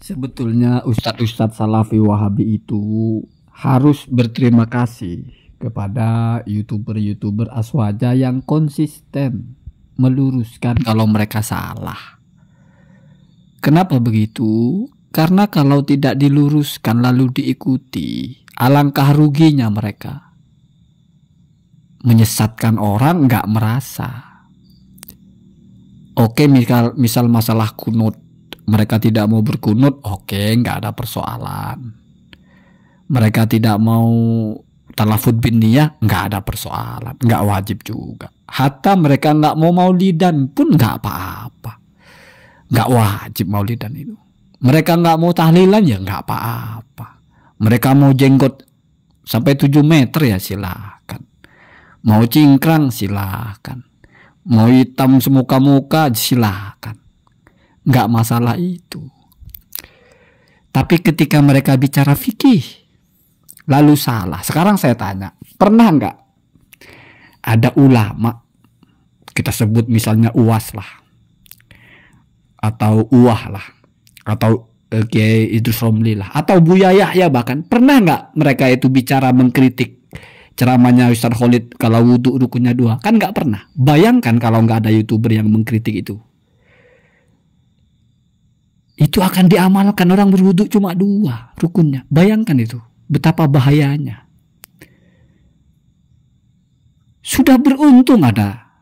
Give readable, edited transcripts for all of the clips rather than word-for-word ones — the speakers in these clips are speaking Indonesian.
Sebetulnya Ustadz-Ustadz Salafi Wahabi itu harus berterima kasih kepada YouTuber-YouTuber Aswaja yang konsisten meluruskan kalau mereka salah. Kenapa begitu? Karena kalau tidak diluruskan lalu diikuti, alangkah ruginya mereka. Menyesatkan orang nggak merasa. Oke, misal masalah kunut, mereka tidak mau berkunut, oke, nggak ada persoalan. Mereka tidak mau talafut bin niyah, nggak ada persoalan, nggak wajib juga. Hatta mereka nggak mau maulidan pun nggak apa-apa, nggak wajib maulidan itu. Mereka nggak mau tahlilan ya nggak apa-apa. Mereka mau jenggot sampai 7 meter ya silakan. Mau cingkrang silakan. Mau hitam semuka-muka silakan. Nggak masalah itu. Tapi ketika mereka bicara fikih lalu salah. Sekarang saya tanya, pernah nggak ada ulama, kita sebut misalnya Uwas lah, atau Uwah lah, atau Kiai Idrus Romli lah, atau Buya Yahya bahkan, pernah nggak mereka itu bicara mengkritik ceramahnya Ustaz Khalid kalau wudhu rukunnya 2? Kan nggak pernah. Bayangkan kalau nggak ada YouTuber yang mengkritik itu. Itu akan diamalkan, orang berwudhu cuma 2 rukunnya. Bayangkan itu, betapa bahayanya. Sudah beruntung ada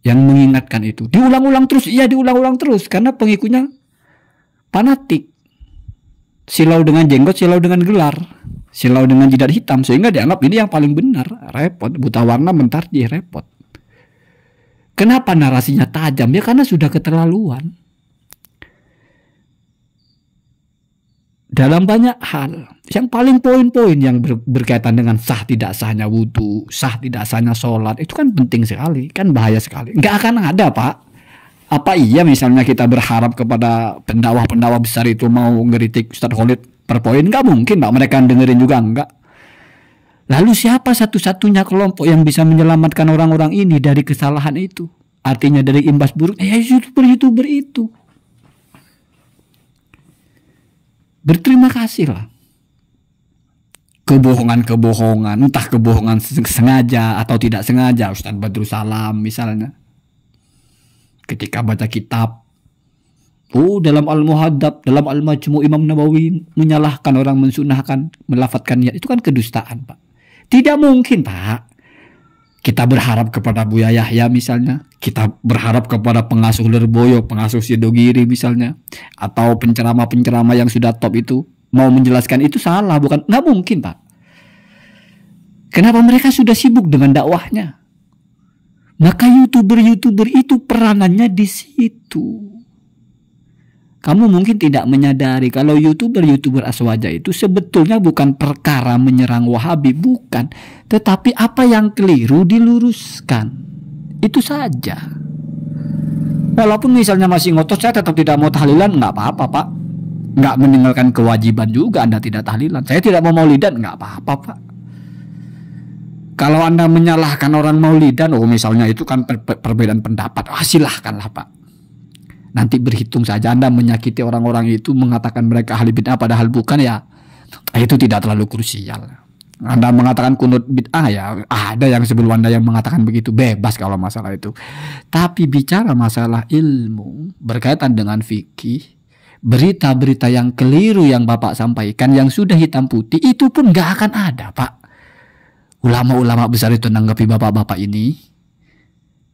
yang mengingatkan itu. Diulang-ulang terus, iya diulang-ulang terus. Karena pengikutnya fanatik. Silau dengan jenggot, silau dengan gelar, silau dengan jidat hitam. Sehingga dianggap ini yang paling benar. Repot, buta warna mentarjih, repot. Kenapa narasinya tajam? Ya karena sudah keterlaluan. Dalam banyak hal, yang paling poin-poin yang berkaitan dengan sah tidak sahnya wudhu, sah tidak sahnya sholat, itu kan penting sekali, kan bahaya sekali. Nggak akan ada, Pak. Apa iya misalnya kita berharap kepada pendakwah-pendakwah besar itu mau ngeritik Ustaz Khalid per poin? Nggak mungkin, Pak. Mereka dengerin juga enggak. Lalu siapa satu-satunya kelompok yang bisa menyelamatkan orang-orang ini dari kesalahan itu? Artinya dari imbas buruk, YouTuber itu. Berterima kasih lah. Kebohongan-kebohongan, entah kebohongan sengaja atau tidak sengaja, Ustaz Badrus Salam misalnya, ketika baca kitab, dalam Al-Muhaddab, dalam Al-Majmu' Imam Nawawi menyalahkan orang, mensunahkan, melafadzkan niat, itu kan kedustaan, Pak. Tidak mungkin, Pak. Kita berharap kepada Buya Yahya misalnya, kita berharap kepada pengasuh Lerboyo, pengasuh Sidogiri misalnya, atau penceramah-penceramah yang sudah top itu mau menjelaskan itu salah, bukan? Nggak mungkin, Pak. Kenapa mereka sudah sibuk dengan dakwahnya? Maka YouTuber itu peranannya di situ. Kamu mungkin tidak menyadari kalau YouTuber Aswaja itu sebetulnya bukan perkara menyerang Wahabi, bukan. Tetapi apa yang keliru diluruskan. Itu saja. Walaupun misalnya masih ngotot, saya tetap tidak mau tahlilan, nggak apa-apa, Pak. Nggak meninggalkan kewajiban juga Anda tidak tahlilan. Saya tidak mau maulidan, nggak apa-apa, Pak. Kalau Anda menyalahkan orang maulidan, misalnya itu kan perbedaan pendapat, silahkanlah, Pak. Nanti berhitung saja. Anda menyakiti orang-orang itu, mengatakan mereka ahli bid'ah padahal bukan, ya itu tidak terlalu krusial. Anda mengatakan kunut bid'ah, ya ada yang sebelum Anda yang mengatakan begitu, bebas kalau masalah itu. Tapi bicara masalah ilmu berkaitan dengan fikih, berita-berita yang keliru yang Bapak sampaikan yang sudah hitam putih itu pun gak akan ada, Pak. Ulama-ulama besar itu menanggapi bapak-bapak ini.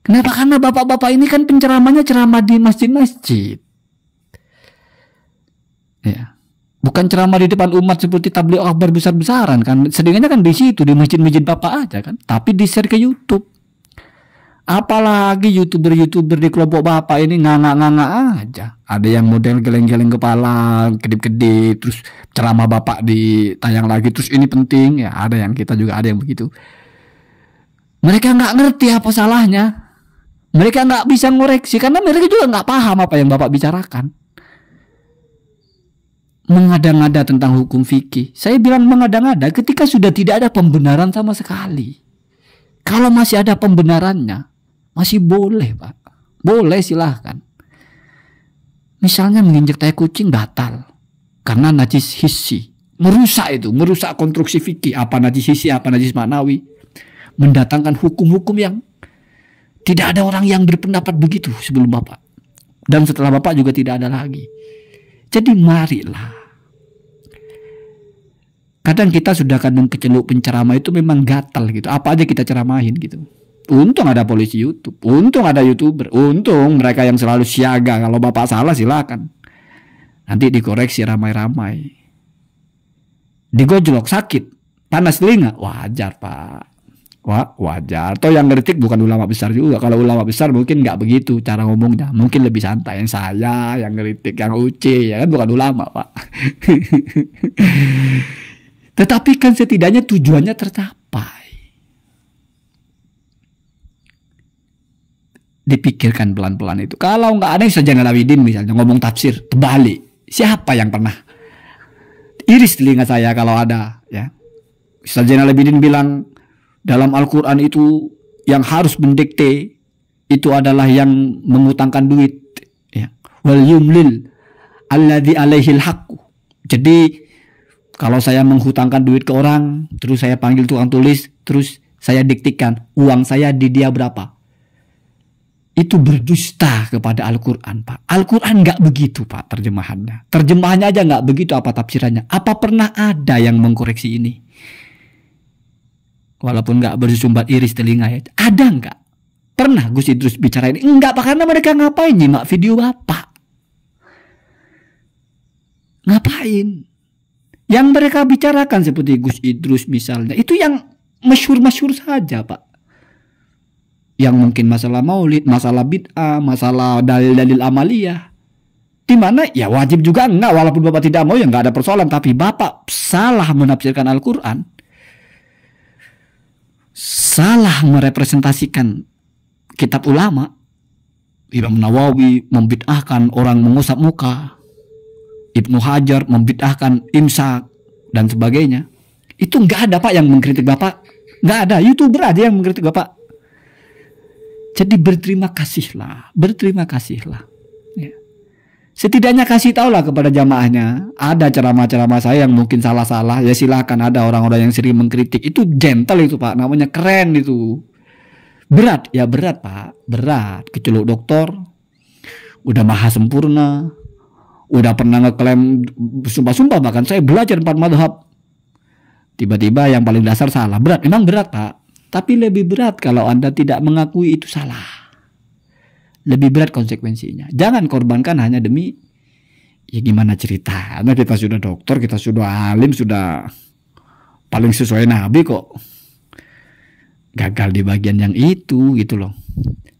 Kenapa? Karena bapak-bapak ini kan penceramahnya ceramah di masjid-masjid. Ya. Bukan ceramah di depan umat seperti tabligh akbar besar-besaran kan. Seringnya kan di situ, di masjid-masjid bapak aja kan. Tapi di-share ke YouTube. Apalagi YouTuber di kelompok bapak ini nganga-nganga aja. Ada yang model geleng-geleng kepala, kedip-kedip, terus ceramah bapak ditayang lagi, terus ini penting. Ya ada yang kita juga ada yang begitu. Mereka nggak ngerti apa salahnya. Mereka nggak bisa ngoreksi karena mereka juga nggak paham apa yang Bapak bicarakan. Mengada-ngada tentang hukum fikih. Saya bilang mengada-ngada ketika sudah tidak ada pembenaran sama sekali. Kalau masih ada pembenarannya, masih boleh, Pak. Boleh, silahkan. Misalnya menginjak tai kucing batal karena najis hissi. Merusak konstruksi fikih. Apa najis hissi, apa najis maknawi. Mendatangkan hukum-hukum yang tidak ada orang yang berpendapat begitu sebelum Bapak. Dan setelah Bapak juga tidak ada lagi. Jadi marilah. Kadang kita sudah kadang keceluk penceramah itu memang gatal gitu. Apa aja kita ceramahin gitu. Untung ada polisi YouTube, untung ada YouTuber, untung mereka yang selalu siaga. Kalau Bapak salah silakan. Nanti dikoreksi ramai-ramai. Digojlok sakit, panas telinga, wajar Pak. Wah, wajar. Atau yang ngeritik bukan ulama besar juga. Kalau ulama besar mungkin nggak begitu cara ngomongnya, mungkin lebih santai. Yang saya, yang ngeritik, yang uci, ya kan bukan ulama Pak. Tetapi kan setidaknya tujuannya tercapai. Dipikirkan pelan-pelan itu. Kalau nggak ada Ustaz Zainal Abidin misalnya ngomong tafsir terbalik, siapa yang pernah iris telinga saya kalau ada ya? Ustaz Zainal Abidin bilang dalam Al-Quran itu yang harus mendikte itu adalah yang mengutangkan duit ya. Wal yumlil alladzi alaihil haqqu. Jadi kalau saya menghutangkan duit ke orang, terus saya panggil tukang tulis, terus saya diktikan uang saya di dia berapa. Itu berdusta kepada Al-Quran Pak. Al-Quran nggak begitu Pak terjemahannya. Terjemahannya aja nggak begitu apa tafsirannya. Apa pernah ada yang mengkoreksi ini? Walaupun nggak bersumbat iris telinga ya. Ada nggak? Pernah Gus Idrus bicara ini? Enggak Pak, karena mereka ngapain nyimak video Bapak? Ngapain? Yang mereka bicarakan seperti Gus Idrus misalnya, itu yang masyhur-masyhur saja Pak. Yang mungkin masalah maulid, masalah bid'ah, masalah dalil-dalil amaliyah. Di mana ya wajib juga enggak, walaupun Bapak tidak mau ya enggak ada persoalan. Tapi Bapak salah menafsirkan Al-Quran, salah merepresentasikan kitab ulama. Imam Nawawi membid'ahkan orang mengusap muka, Ibnu Hajar membid'ahkan imsak dan sebagainya. Itu enggak ada Pak yang mengkritik Bapak. Enggak ada, YouTuber aja yang mengkritik Bapak. Jadi berterima kasihlah ya. Setidaknya kasih tahulah kepada jamaahnya, ada ceramah-ceramah saya yang mungkin salah-salah, ya silakan. Ada orang-orang yang sering mengkritik, itu gentle itu Pak, namanya keren itu. Berat, ya berat Pak, berat. Keceluk doktor, udah maha sempurna, udah pernah ngeklaim sumpah-sumpah, bahkan saya belajar 4 madhab. Tiba-tiba yang paling dasar salah, berat, memang berat Pak. Tapi lebih berat kalau Anda tidak mengakui itu salah. Lebih berat konsekuensinya. Jangan korbankan hanya demi ya gimana cerita. Karena kita sudah dokter, kita sudah alim, sudah paling sesuai Nabi kok. Gagal di bagian yang itu gitu loh.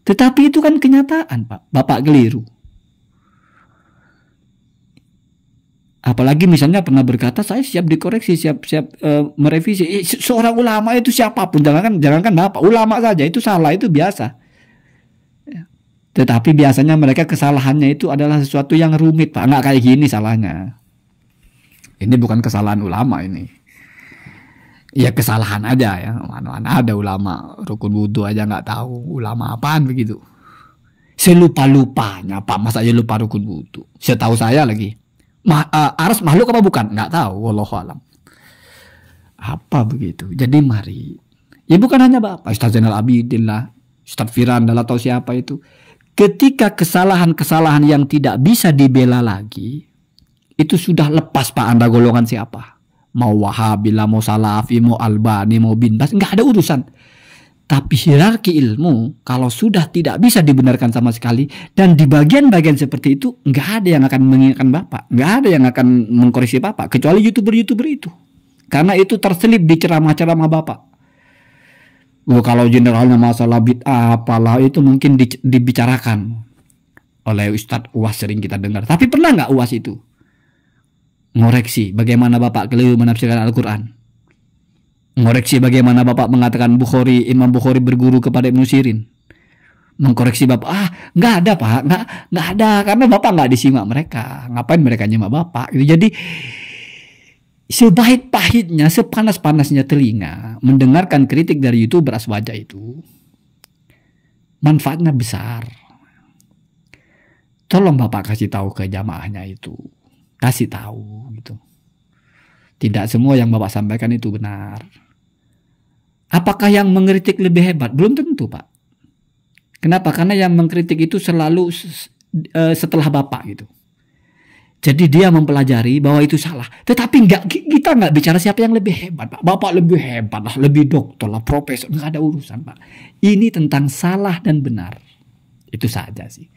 Tetapi itu kan kenyataan Pak. Bapak keliru. Apalagi misalnya pernah berkata saya siap dikoreksi, siap merevisi. Seorang ulama itu siapapun, jangankan Bapak, ulama saja itu salah, itu biasa. Tetapi biasanya mereka kesalahannya itu adalah sesuatu yang rumit Pak. Nggak kayak gini salahnya. Ini bukan kesalahan ulama ini. Ya kesalahan aja ya. Mana ada ulama rukun wudhu aja nggak tahu ulama apaan begitu. Selupa-lupanya Pak, masa aja lupa rukun wudhu. Setahu saya lagi. Aras makhluk apa bukan? Nggak tahu, wallahu alam. Apa begitu? Jadi mari. Ya bukan hanya Bapak, Ustaz Zainal Abidin lah, Ustaz Firanda atau siapa itu. Ketika kesalahan-kesalahan yang tidak bisa dibela lagi, itu sudah lepas Pak Anda golongan siapa. Mau Wahabi lah, mau Salafi, mau Albani, mau Bin Bas, nggak ada urusan. Tapi hierarki ilmu kalau sudah tidak bisa dibenarkan sama sekali, dan di bagian-bagian seperti itu nggak ada yang akan mengingatkan Bapak, nggak ada yang akan mengkoreksi Bapak kecuali YouTuber-YouTuber itu, karena itu terselip di ceramah-ceramah Bapak. Kalau generalnya masalah bid'ah apalah itu mungkin dibicarakan oleh Ustadz Uwas, sering kita dengar. Tapi pernah nggak Uwas itu ngoreksi bagaimana Bapak keliru menafsirkan Al-Quran? Mengoreksi bagaimana Bapak mengatakan Imam Bukhari berguru kepada Ibnu Sirin. Mengkoreksi Bapak, nggak ada Pak, nggak ada, karena Bapak nggak disimak mereka. Ngapain mereka nyimak Bapak? Jadi sepahit-pahitnya, sepanas-panasnya telinga mendengarkan kritik dari YouTuber aswaja itu, manfaatnya besar. Tolong Bapak kasih tahu ke jamaahnya itu. Kasih tahu gitu. Tidak semua yang Bapak sampaikan itu benar. Apakah yang mengkritik lebih hebat? Belum tentu, Pak. Kenapa? Karena yang mengkritik itu selalu setelah Bapak gitu. Jadi dia mempelajari bahwa itu salah. Tetapi kita nggak bicara siapa yang lebih hebat, Pak. Bapak lebih hebat lah, lebih doktor lah, profesor. Nggak ada urusan, Pak. Ini tentang salah dan benar. Itu saja sih.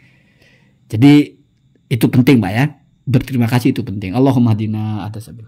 Jadi itu penting, Pak ya. Berterima kasih itu penting. Allahumma hadina atas sabil.